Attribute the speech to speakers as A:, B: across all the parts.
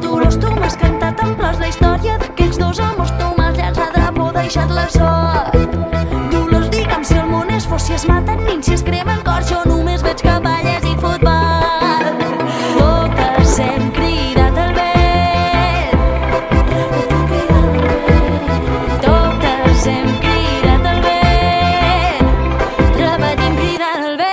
A: Dolors, tu m'has cantat en plors la història d'aquells dos amors. Tu m'has llançat la por, deixat la sort. Dolors, digue'm si el món és fos, si es maten nins, si es cremen cors. Jo només veig cavalles i futbol. Totes hem cridat el vent. Totes hem cridat el vent. Repetim cridant el vent.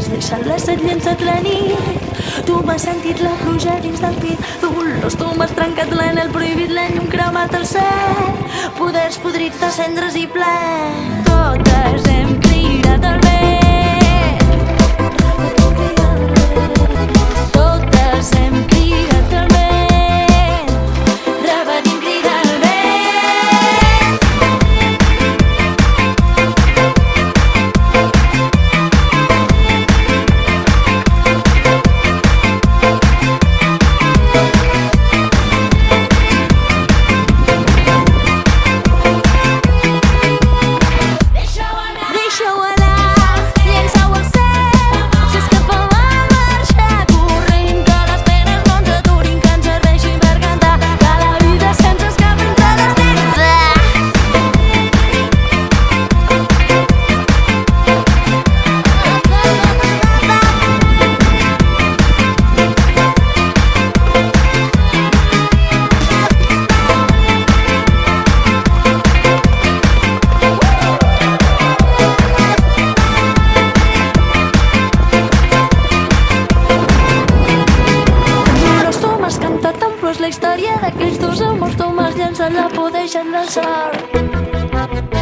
A: Deixat la set, llençat la nit. Tu m'has sentit la pluja dins del pit. Dolors, tu m'has trencat l'anel prohibit, la llum cremat al cel. Poders podrits de cendres i ple. Totes hem cridat el vent. Totes hem cridat el vent. Repetim cridant el vent. La història d'aquells dos amors, tu m'has llançat la por, deixant la sort.